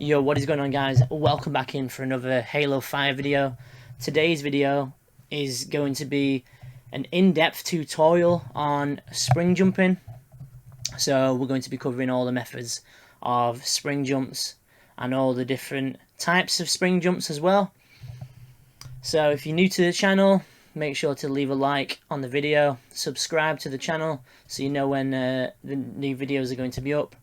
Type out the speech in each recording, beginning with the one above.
Yo, what is going on, guys? Welcome back in for another Halo 5 video. Today's video is going to be an in-depth tutorial on spring jumping. So we're going to be covering all the methods of spring jumps and all the different types of spring jumps as well. So if you're new to the channel, make sure to leave a like on the video, subscribe to the channel so you know when the new videos are going to be up.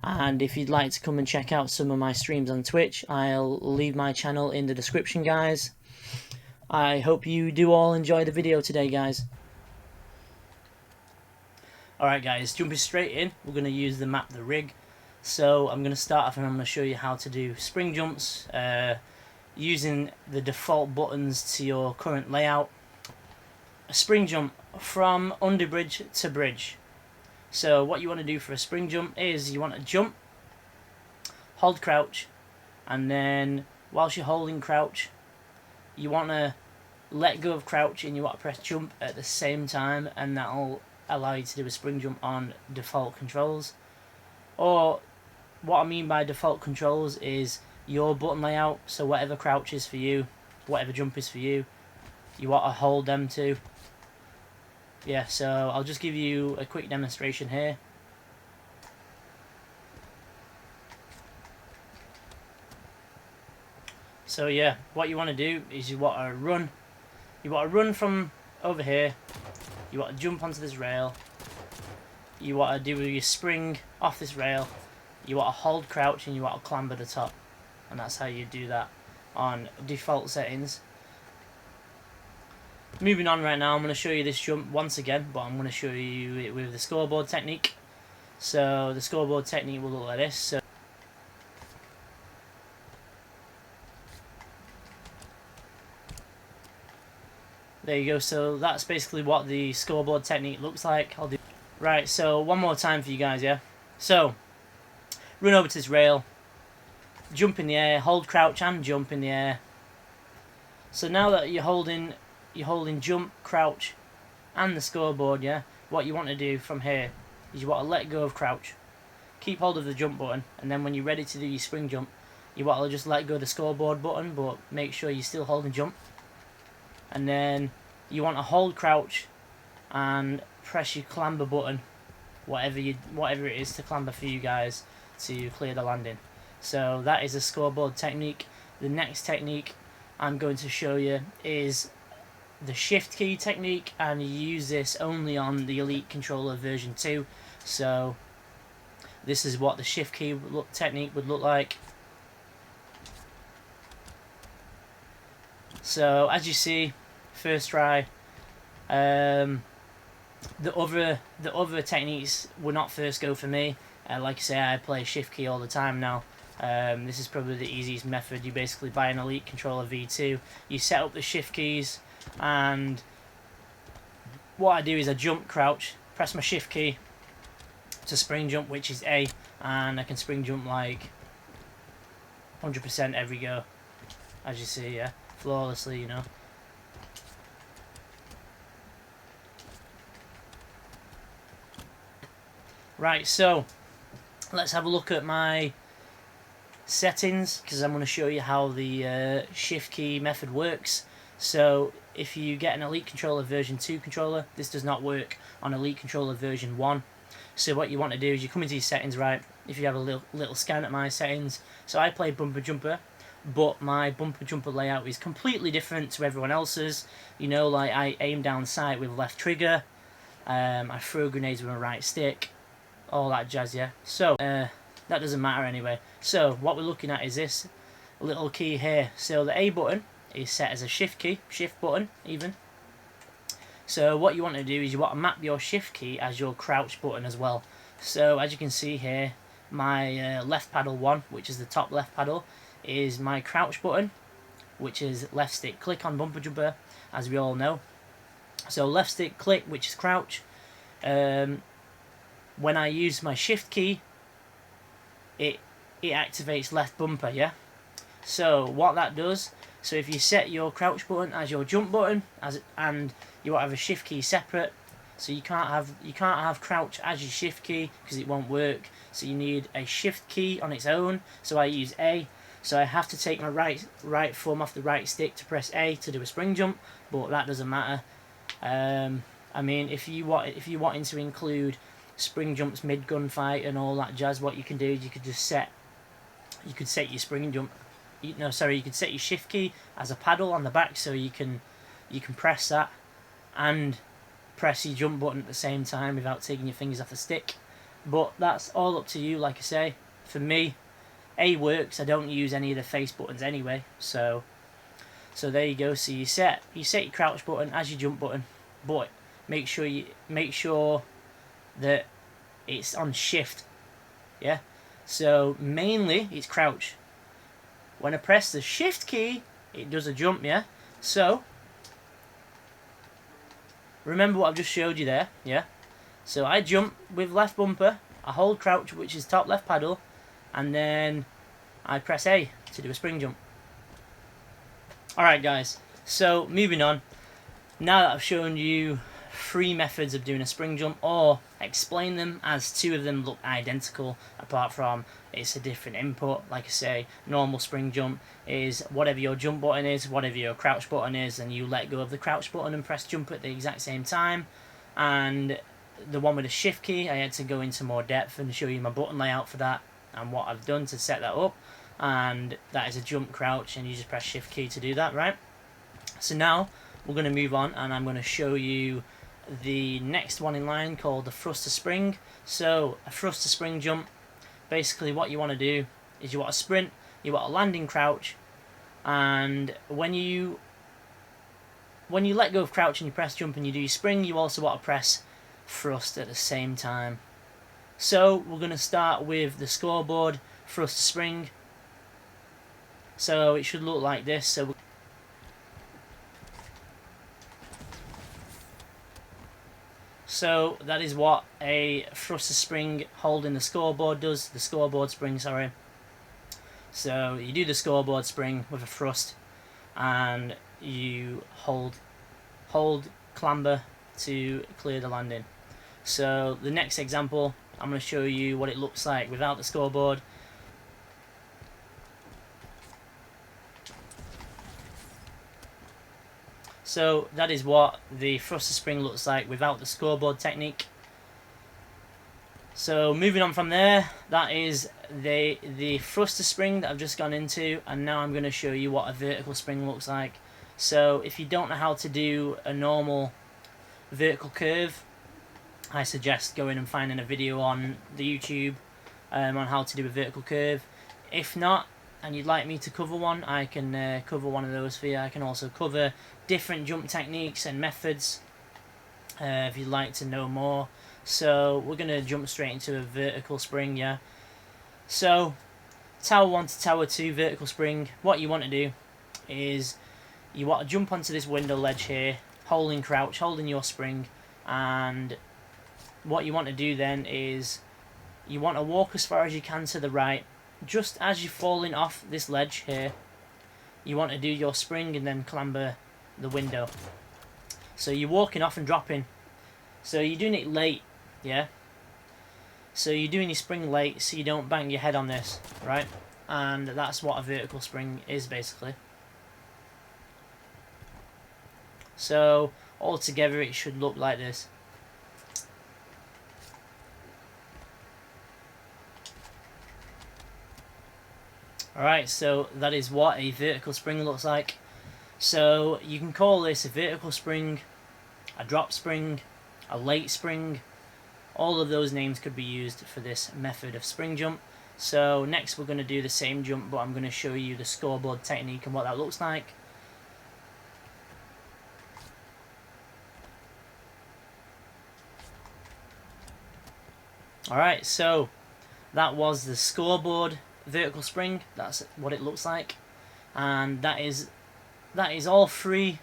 And if you'd like to come and check out some of my streams on Twitch, I'll leave my channel in the description, guys. I hope you do all enjoy the video today, guys. Alright guys, jumping straight in, we're going to use the map The Rig. So I'm going to start off and I'm going to show you how to do spring jumps using the default buttons to your current layout. A spring jump from underbridge to bridge. So what you want to do for a spring jump is you want to jump, hold crouch, and then whilst you're holding crouch, you want to let go of crouch and you want to press jump at the same time, and that'll allow you to do a spring jump on default controls. Or what I mean by default controls is your button layout, so whatever crouch is for you, whatever jump is for you, you want to hold them to. Yeah, so I'll just give you a quick demonstration here. So yeah, what you want to do is you want to run. You want to run from over here. You want to jump onto this rail. You want to do your spring off this rail. You want to hold crouch and you want to clamber the top. And that's how you do that on default settings. Moving on right now, I'm going to show you this jump once again, but I'm going to show you it with the scoreboard technique. So the scoreboard technique will look like this. So there you go. So that's basically what the scoreboard technique looks like. I'll do right. So one more time for you guys, yeah. So run over to this rail, jump in the air, hold crouch and jump in the air. So now that you're holding jump, crouch, and the scoreboard, yeah, what you want to do from here is you want to let go of crouch, keep hold of the jump button, and then when you're ready to do your spring jump, you want to just let go of the scoreboard button, but make sure you're still holding jump. And then you want to hold crouch and press your clamber button, whatever it is to clamber for you guys to clear the landing. So that is a scoreboard technique. The next technique I'm going to show you is the shift key technique, and you use this only on the Elite controller version 2. So this is what the shift key technique would look like. So as you see, first try. The other techniques would not first go for me. Like I say, I play shift key all the time now. This is probably the easiest method. You basically buy an Elite controller V2, you set up the shift keys, and what I do is I jump, crouch, press my shift key to spring jump, which is A, and I can spring jump like 100% every go, as you see, yeah, flawlessly, you know. Right, so let's have a look at my settings, because I'm going to show you how the shift key method works. So if you get an Elite controller version 2 controller, this does not work on Elite controller version 1. So what you want to do is you come into your settings, right? If you have a little scan at my settings, so I play bumper jumper, but my bumper jumper layout is completely different to everyone else's. You know, like I aim down sight with left trigger, I throw grenades with my right stick, all that jazz, yeah. So that doesn't matter anyway. So what we're looking at is this little key here. So the A button is set as a shift key, shift button even. So what you want to do is you want to map your shift key as your crouch button as well. So as you can see here, my left paddle 1, which is the top left paddle, is my crouch button, which is left stick click on bumper jumper, as we all know. So left stick click, which is crouch. When I use my shift key, it activates left bumper, yeah. So what that does, so if you set your crouch button as your jump button, and you want to have a shift key separate, so you can't have crouch as your shift key because it won't work. so you need a shift key on its own, so I use A. So I have to take my right thumb off the right stick to press A to do a spring jump, but that doesn't matter. I mean, if you wanting to include spring jumps mid gunfight and all that jazz, what you can do is you could set your spring jump. You could set your shift key as a paddle on the back, so you can press that and press your jump button at the same time without taking your fingers off the stick. But that's all up to you. Like I say, for me, A works. I don't use any of the face buttons anyway, so there you go. So you set your crouch button as your jump button, but make sure that it's on shift. Yeah. So mainly it's crouch. When I press the shift key, it does a jump. Yeah. So remember what I've just showed you there. Yeah. So I jump with left bumper. I hold crouch, which is top left paddle, and then I press A to do a spring jump. Alright guys, so moving on. Now that I've shown you 3 methods of doing a spring jump, or explain them, as 2 of them look identical apart from it's a different input. Like I say, normal spring jump is whatever your jump button is, whatever your crouch button is, and you let go of the crouch button and press jump at the exact same time. And the one with the shift key, I had to go into more depth and show you my button layout for that and what I've done to set that up. And that is a jump crouch, and you just press shift key to do that, right? So now we're going to move on, and I'm going to show you the next one in line called the thruster spring. So a thruster spring jump, basically what you want to do is you want to sprint, you want a landing crouch, and when you let go of crouch and you press jump and you do your spring, you also want to press thrust at the same time. So we're going to start with the scoreboard thruster spring. So it should look like this. So that is what a thruster spring holding the scoreboard does. The scoreboard spring, sorry. So you do the scoreboard spring with a thrust, and you hold clamber to clear the landing. So the next example, I'm going to show you what it looks like without the scoreboard. So that is what the thruster spring looks like without the scoreboard technique. So moving on from there, that is the thruster spring that I've just gone into, and now I'm going to show you what a vertical spring looks like. So if you don't know how to do a normal vertical curve, I suggest going and finding a video on the YouTube on how to do a vertical curve. If not, and you'd like me to cover one, I can cover one of those for you. I can also cover different jump techniques and methods if you'd like to know more. So we're going to jump straight into a vertical spring, yeah. So tower 1 to tower 2 vertical spring, what you want to do is you want to jump onto this window ledge here, holding crouch, holding your spring, and what you want to do then is you want to walk as far as you can to the right. Just as you're falling off this ledge here, you want to do your spring and then clamber the window. So you're walking off and dropping. So you're doing it late, yeah? So you're doing your spring late so you don't bang your head on this, right? And that's what a vertical spring is basically. So altogether it should look like this. Alright, so that is what a vertical spring looks like. So you can call this a vertical spring, a drop spring, a late spring. All of those names could be used for this method of spring jump. So next we're going to do the same jump, but I'm going to show you the scoreboard technique and what that looks like. Alright, so that was the scoreboard vertical spring. That's what it looks like, and that is all 3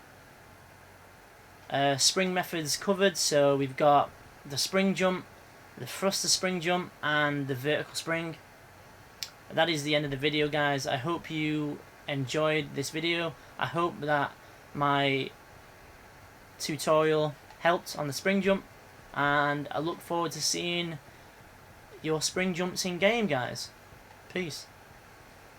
spring methods covered. So we've got the spring jump, the thruster spring jump, and the vertical spring. That is the end of the video, guys. I hope you enjoyed this video. I hope that my tutorial helped on the spring jump, and I look forward to seeing your spring jumps in game, guys. Peace.